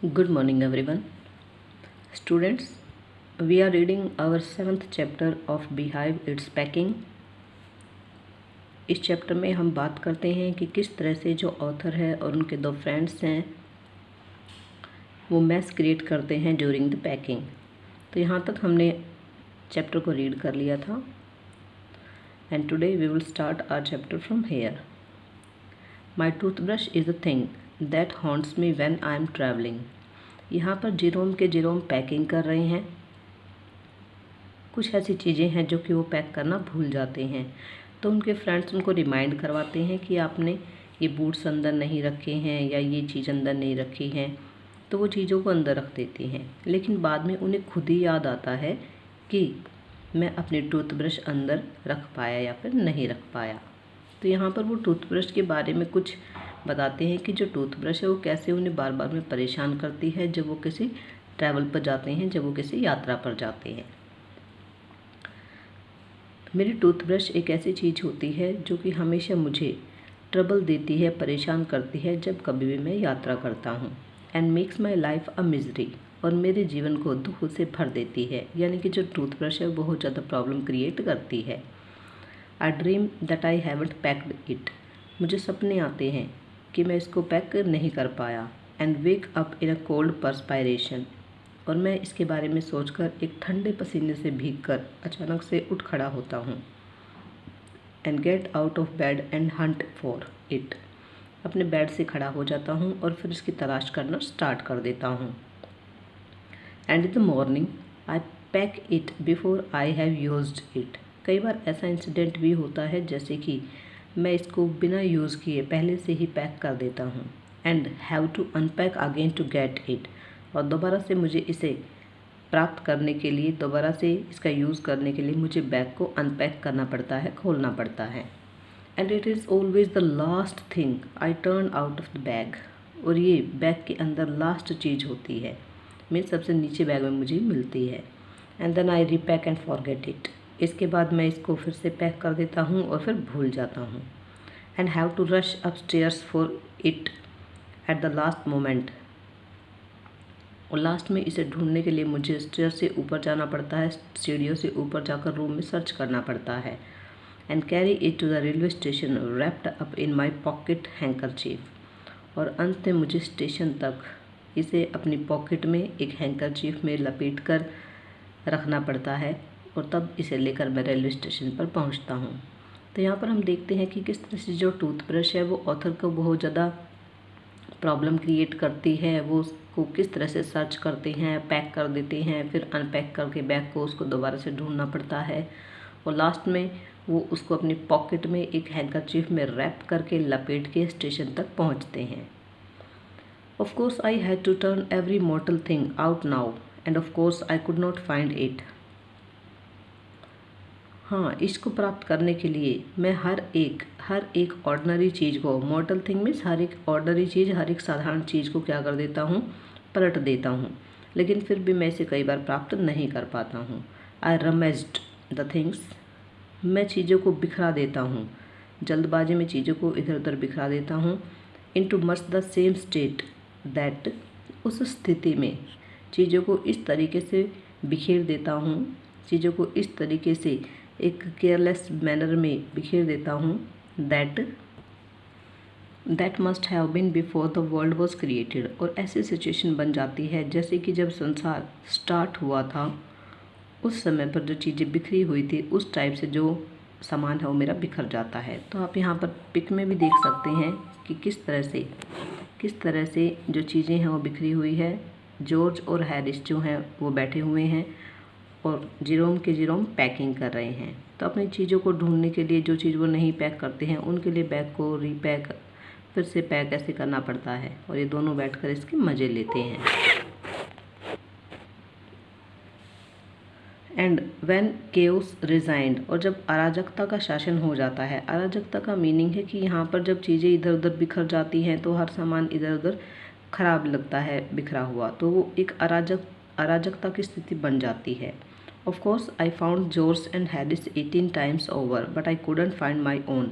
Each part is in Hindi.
Good morning, everyone. Students, we are reading our 7th chapter of Beehive Its Packing. इस चैप्टर में हम बात करते हैं कि किस तरह से जो ऑथर है और उनके दो फ्रेंड्स हैं वो मैस क्रिएट करते हैं ड्यूरिंग द पैकिंग। तो यहाँ तक हमने चैप्टर को रीड कर लिया था and today we will start our chapter from here. My toothbrush is a thing that haunts me when I am travelling. यहाँ पर जेरोम पैकिंग कर रहे हैं। कुछ ऐसी चीज़ें हैं जो कि वो पैक करना भूल जाते हैं, तो उनके फ्रेंड्स उनको रिमाइंड करवाते हैं कि आपने ये बूट्स अंदर नहीं रखे हैं या ये चीज़ अंदर नहीं रखी है, तो वो चीज़ों को अंदर रख देते हैं। लेकिन बाद में उन्हें खुद ही याद आता है कि मैं अपनी टूथब्रश अंदर रख पाया या फिर नहीं रख पाया। तो यहाँ पर वो टूथब्रश के बारे में कुछ बताते हैं कि जो टूथब्रश है वो कैसे उन्हें बार बार में परेशान करती है जब वो किसी ट्रैवल पर जाते हैं, जब वो किसी यात्रा पर जाते हैं। मेरी टूथब्रश एक ऐसी चीज़ होती है जो कि हमेशा मुझे ट्रबल देती है, परेशान करती है जब कभी भी मैं यात्रा करता हूँ। And makes my life a misery, और मेरे जीवन को दुख से भर देती है। यानी कि जो टूथब्रश है वो बहुत ज़्यादा प्रॉब्लम क्रिएट करती है। आई dream that I haven't packed it. मुझे सपने आते हैं कि मैं इसको पैक नहीं कर पाया। And wake up in a cold perspiration, और मैं इसके बारे में सोचकर एक ठंडे पसीने से भीगकर अचानक से उठ खड़ा होता हूँ। And get out of bed and Hunt for it. अपने बेड से खड़ा हो जाता हूँ और फिर इसकी तलाश करना स्टार्ट कर देता हूँ। And in the morning I pack it before I have used it. कई बार ऐसा इंसिडेंट भी होता है जैसे कि मैं इसको बिना यूज़ किए पहले से ही पैक कर देता हूँ। And have to unpack again to get it, और दोबारा से मुझे इसे प्राप्त करने के लिए, दोबारा से इसका यूज़ करने के लिए मुझे बैग को अनपैक करना पड़ता है, खोलना पड़ता है। And it is always the last thing I turn out of the bag, और ये बैग के अंदर लास्ट चीज़ होती है, मीन्स सबसे नीचे बैग में मुझे मिलती है। And then I repack and forget it. इसके बाद मैं इसको फिर से पैक कर देता हूँ और फिर भूल जाता हूँ। And have to rush upstairs for it at the last moment, और लास्ट में इसे ढूंढने के लिए मुझे स्टेयर से ऊपर जाना पड़ता है, सीढ़ियों से ऊपर जाकर रूम में सर्च करना पड़ता है। And carry it to the railway station wrapped up in my pocket handkerchief, और अंत में मुझे स्टेशन तक इसे अपनी पॉकेट में एक हैंकरचीफ में लपेट कर रखना पड़ता है, और तब इसे लेकर मैं रेलवे स्टेशन पर पहुंचता हूं। तो यहाँ पर हम देखते हैं कि किस तरह से जो टूथब्रश है वो ऑथर को बहुत ज़्यादा प्रॉब्लम क्रिएट करती है। वो उसको किस तरह से सर्च करते हैं, पैक कर देते हैं, फिर अनपैक करके बैग को उसको दोबारा से ढूंढना पड़ता है, और लास्ट में वो उसको अपनी पॉकेट में एक हैंकरचीफ में रैप करके लपेट के स्टेशन तक पहुँचते हैं। Of course I had to turn every mortal thing out now, and of course I could not find it. हाँ, इसको प्राप्त करने के लिए मैं हर एक ऑर्डिनरी चीज़ को, मॉर्टल थिंग मीन्स हर एक ऑर्डिनरी चीज़, हर एक साधारण चीज़ को क्या कर देता हूँ, पलट देता हूँ, लेकिन फिर भी मैं इसे कई बार प्राप्त नहीं कर पाता हूँ। आई रमेज्ड द थिंग्स, मैं चीज़ों को बिखरा देता हूँ, जल्दबाजी में चीज़ों को इधर उधर बिखरा देता हूँ। Into much the same state that, उस स्थिति में चीज़ों को इस तरीके से बिखेर देता हूँ, चीज़ों को इस तरीके से एक केयरलेस मैनर में बिखेर देता हूँ, that must have been before the world was created. और ऐसी सिचुएशन बन जाती है जैसे कि जब संसार स्टार्ट हुआ था उस समय पर जो चीज़ें बिखरी हुई थी, उस टाइप से जो सामान है वो मेरा बिखर जाता है। तो आप यहाँ पर पिक में भी देख सकते हैं कि किस तरह से जो चीज़ें हैं वो बिखरी हुई है। जॉर्ज और हैरिस जो हैं वो बैठे हुए हैं और जेरोम पैकिंग कर रहे हैं। तो अपनी चीज़ों को ढूंढने के लिए, जो चीज़ वो नहीं पैक करते हैं उनके लिए बैग को रीपैक, फिर से पैक ऐसे करना पड़ता है, और ये दोनों बैठकर इसके मज़े लेते हैं। एंड व्हेन केओस रिजाइंड, और जब अराजकता का शासन हो जाता है। अराजकता का मीनिंग है कि यहाँ पर जब चीज़ें इधर उधर बिखर जाती हैं तो हर सामान इधर उधर खराब लगता है बिखरा हुआ, तो वो एक अराजकता की स्थिति बन जाती है। Of course I found George and Harris 18 times over but I couldn't find my own.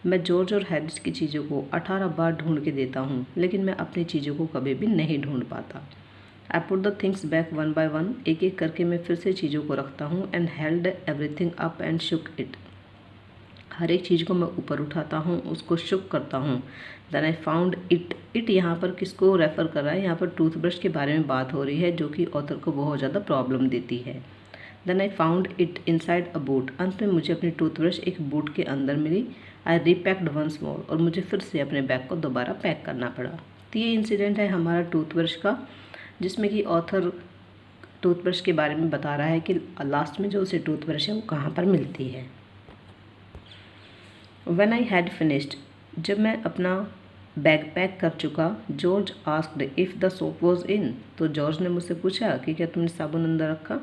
मैं जॉर्ज और हैरिस की चीज़ों को 18 बार ढूंढ के देता हूँ, लेकिन मैं अपनी चीज़ों को कभी भी नहीं ढूंढ पाता। I put the things back one by one, एक एक करके मैं फिर से चीज़ों को रखता हूँ। And held everything up and shook it, हर एक चीज़ को मैं ऊपर उठाता हूँ, उसको शुक करता हूँ। Then I found it, it यहाँ पर किसको रेफ़र कर रहा है? यहाँ पर टूथब्रश के बारे में बात हो रही है, जो कि ऑथर को बहुत ज़्यादा प्रॉब्लम देती है। Then I found it inside a boot, अंत में मुझे अपनी टूथब्रश एक बूट के अंदर मिली। आई रीपैक्ड वंस मोर, और मुझे फिर से अपने बैग को दोबारा पैक करना पड़ा। तो ये इंसिडेंट है हमारा टूथब्रश का, जिसमें कि ऑथर टूथब्रश के बारे में बता रहा है कि लास्ट में जो उसे टूथब्रश है वो कहाँ पर मिलती है। When I had finished, जब मैं अपना बैग पैक कर चुका, George asked if the soap was in, तो जॉर्ज ने मुझसे पूछा कि क्या तुमने साबुन अंदर रखा।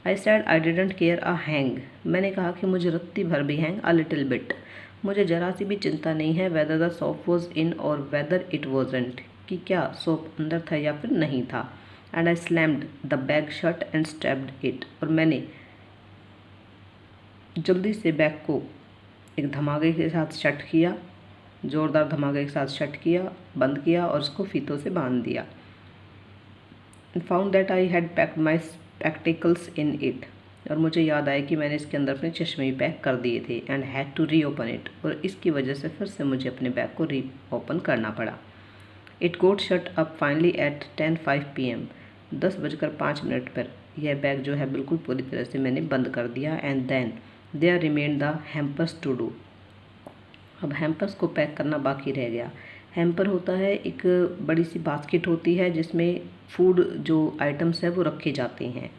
आई sad I didn't care a hang, मैंने कहा कि मुझे रत्ती भर भी हैंग, अ लिटिल बिट, मुझे जरा सी भी चिंता नहीं है, whether the soap was in और वेदर इट वॉजेंट, कि क्या सोप अंदर था या फिर नहीं था। And I slammed the bag shut and stabbed it, और मैंने जल्दी से बैग को एक धमाके के साथ शट किया, ज़ोरदार धमाके के साथ शट किया, बंद किया और उसको फीतों से बांध दिया। Found that I had packed my spectacles in it, और मुझे याद आया कि मैंने इसके अंदर अपने चश्मे भी पैक कर दिए थे। And had to reopen it, और इसकी वजह से फिर से मुझे अपने बैग को री ओपन करना पड़ा। It got shut up finally at 10:05 PM, 10:05 पर यह बैग जो है बिल्कुल पूरी तरह से मैंने बंद कर दिया। And then there remain the hampers to do, अब हैम्पर्स को पैक करना बाकी रह गया। हैम्पर होता है एक बड़ी सी बास्केट होती है जिसमें फूड जो आइटम्स है वो रखे जाते हैं।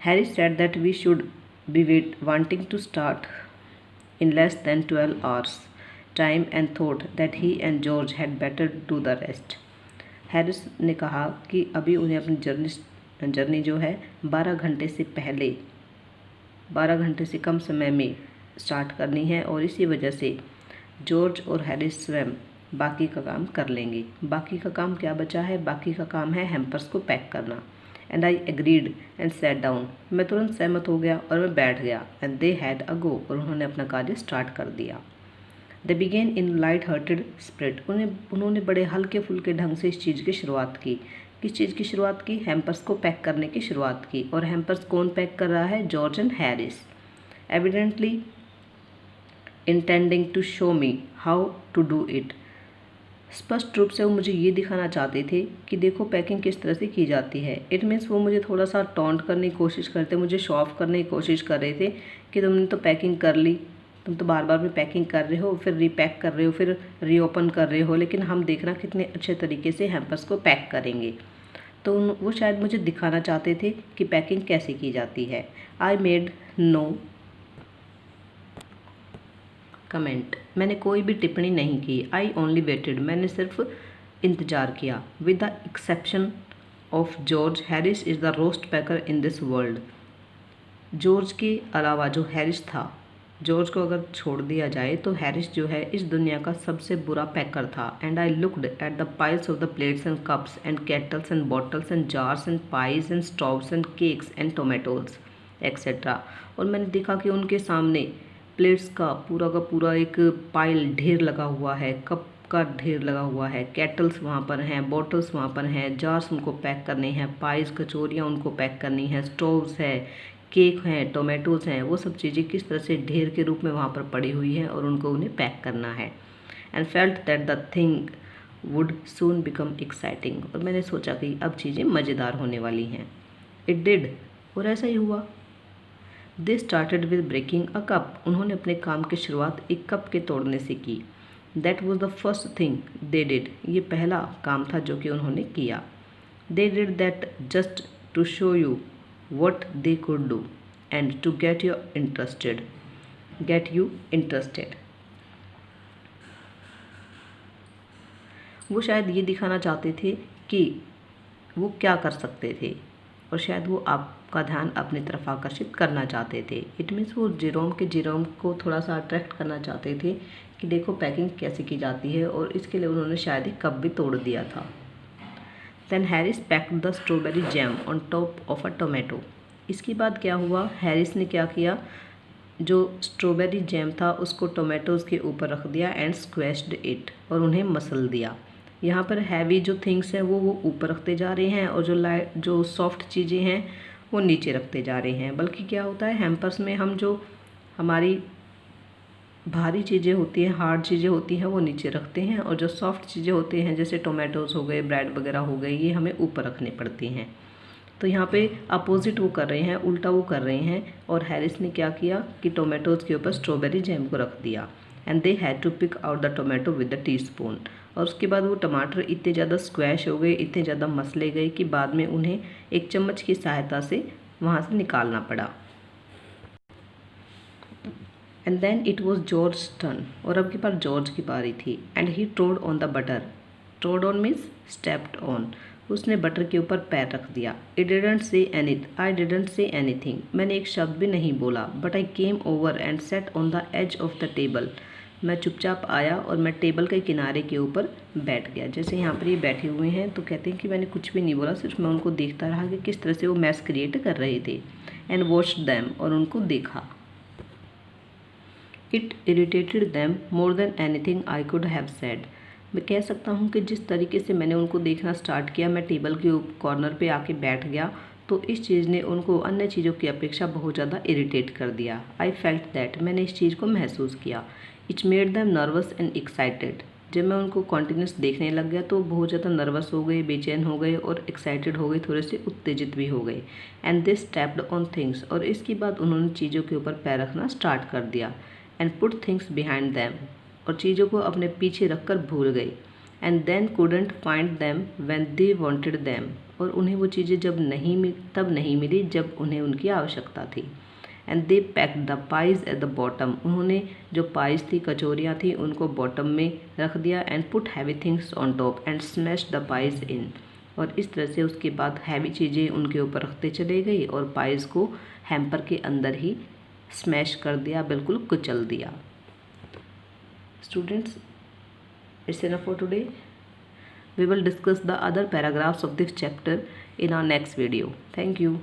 Harris said that we should be wanting to start in less than 12 hours time and thought that he and George had better do the rest. Harris ने कहा कि अभी उन्हें अपनी जर्नी जो है 12 घंटे से पहले 12 घंटे से कम समय में स्टार्ट करनी है, और इसी वजह से जॉर्ज और हैरिस स्वयं बाकी का काम कर लेंगे। बाकी का काम क्या बचा है? बाकी का काम है हैम्पर्स को पैक करना। And I agreed and set down, मैं तुरंत सहमत हो गया और मैं बैठ गया। एंड दे हैड अ गो, और उन्होंने अपना कार्य स्टार्ट कर दिया। They began in light hearted spirit, उन्होंने बड़े हल्के फुल्के ढंग से इस चीज़ की शुरुआत की। किस चीज़ की शुरुआत की? हैम्पर्स को पैक करने की शुरुआत की। और हैम्पर्स कौन पैक कर रहा है? George and Harris, evidently intending to show me how to do it. स्पष्ट रूप से वो मुझे ये दिखाना चाहते थे कि देखो पैकिंग किस तरह से की जाती है। इट मीन्स वो मुझे थोड़ा सा टॉन्ट करने की कोशिश करते, मुझे शो ऑफ करने की कोशिश कर रहे थे कि तुमने तो पैकिंग कर ली, तुम तो बार बार भी पैकिंग कर रहे हो, फिर रीपैक कर रहे हो, फिर रीओपन कर रहे हो, लेकिन हम देखना कितने अच्छे तरीके से हैम्पर्स को पैक करेंगे। तो वो शायद मुझे दिखाना चाहते थे कि पैकिंग कैसे की जाती है। आई मेड नो कमेंट, मैंने कोई भी टिप्पणी नहीं की। आई ओनली वेटेड, मैंने सिर्फ इंतज़ार किया। With the exception of George, Harris is the roast packer in this world. George के अलावा जो हैरिस था, जॉर्ज को अगर छोड़ दिया जाए तो हैरिस जो है इस दुनिया का सबसे बुरा पैकर था। And I looked at the piles of the plates and cups and kettles and bottles and jars and pies and stoves and cakes and tomatoes etcetera, और मैंने देखा कि उनके सामने प्लेट्स का पूरा एक पाइल ढेर लगा हुआ है, कप का ढेर लगा हुआ है, केटल्स वहाँ पर हैं, बॉटल्स वहाँ पर हैं, जार्स उनको पैक करने हैं, पाइस कचौरियाँ उनको पैक करनी है, स्टोव्स है, केक हैं, टोमेटोज़ हैं, वो सब चीज़ें किस तरह से ढेर के रूप में वहाँ पर पड़ी हुई हैं और उनको उन्हें पैक करना है। And felt that the thing would soon become exciting, और मैंने सोचा कि अब चीज़ें मज़ेदार होने वाली हैं। इट डिड, और ऐसा ही हुआ। They started with breaking a cup, उन्होंने अपने काम की शुरुआत एक कप के तोड़ने से की। That was the first thing they did, ये पहला काम था जो कि उन्होंने किया। They did that just to show you what they could do and to get you interested, वो शायद ये दिखाना चाहते थे कि वो क्या कर सकते थे, और शायद वो आपका ध्यान अपनी तरफ आकर्षित करना चाहते थे। इट मीन्स वो जेरोम को थोड़ा सा अट्रैक्ट करना चाहते थे कि देखो पैकिंग कैसे की जाती है, और इसके लिए उन्होंने शायद एक कप भी तोड़ दिया था। Then Harris packed the strawberry jam on top of a tomato, इसके बाद क्या हुआ? हैरिस ने क्या किया? जो स्ट्रॉबेरी जैम था उसको टोमेटोज़ के ऊपर रख दिया एंड स्क्वैश्ड इट, और उन्हें मसल दिया। यहाँ पर हैवी जो थिंग्स हैं वो ऊपर रखते जा रहे हैं और जो सॉफ्ट चीज़ें हैं वो नीचे रखते जा रहे हैं। बल्कि क्या होता है, हैम्पर्स में हम जो हमारी भारी चीज़ें होती हैं, हार्ड चीज़ें होती हैं, वो नीचे रखते हैं, और जो सॉफ्ट चीज़ें होती हैं जैसे टोमेटोज़ हो गए, ब्रेड वगैरह हो गए, ये हमें ऊपर रखनी पड़ती हैं। तो यहाँ पे अपोजिट वो कर रहे हैं, उल्टा वो कर रहे हैं। और हैरिस ने क्या किया कि टोमेटोज़ के ऊपर स्ट्रॉबेरी जैम को रख दिया and they had to pick out the tomato with the teaspoon. और उसके बाद वो टमाटर इतने ज़्यादा स्क्वैश हो गए, इतने ज़्यादा मसले गए कि बाद में उन्हें एक चम्मच की सहायता से वहाँ से निकालना पड़ा। And then it was George turn, और अब के पास जॉर्ज की बारी थी। And he trod on the butter, trod on means stepped on, उसने बटर के ऊपर पैर रख दिया। आई डिडंट से एनीथिंग, मैंने एक शब्द भी नहीं बोला। But I came over and sat on the edge of the table, मैं चुपचाप आया और मैं टेबल के किनारे के ऊपर बैठ गया। जैसे यहाँ पर ये बैठे हुए हैं तो कहते हैं कि मैंने कुछ भी नहीं बोला, सिर्फ मैं उनको देखता रहा कि किस तरह से वो मैस क्रिएट कर रहे थे। एंड वॉच्ड दैम, और उनको देखा। It irritated them more than anything I could have said, मैं कह सकता हूँ कि जिस तरीके से मैंने उनको देखना स्टार्ट किया, मैं टेबल के कॉर्नर पे आके बैठ गया, तो इस चीज़ ने उनको अन्य चीज़ों की अपेक्षा बहुत ज़्यादा इरिटेट कर दिया। आई फेल्ट दैट, मैंने इस चीज़ को महसूस किया। It's made them nervous and excited, जब मैं उनको कॉन्टीन्यूस देखने लग गया तो बहुत ज़्यादा नर्वस हो गए, बेचैन हो गए और एक्साइटेड हो गए, थोड़े से उत्तेजित भी हो गए। And they stepped on things, और इसके बाद उन्होंने चीज़ों के ऊपर पैर रखना स्टार्ट कर दिया। And put things behind them, और चीज़ों को अपने पीछे रखकर भूल गई। And then couldn't find them when they wanted them, और उन्हें वो चीज़ें तब नहीं मिली जब उन्हें उनकी आवश्यकता थी। And they packed the pies at the bottom, उन्होंने जो पाइज थी, कचौरियाँ थी, उनको बॉटम में रख दिया। And put heavy things on top and smash the pies in, और इस तरह से उसके बाद हैवी चीज़ें उनके ऊपर रखते चले गई और पाइज को हैम्पर के अंदर ही स्मैश कर दिया, बिल्कुल कुचल दिया। Students, it's enough for today. We will discuss the other paragraphs of this chapter in our next video. Thank you.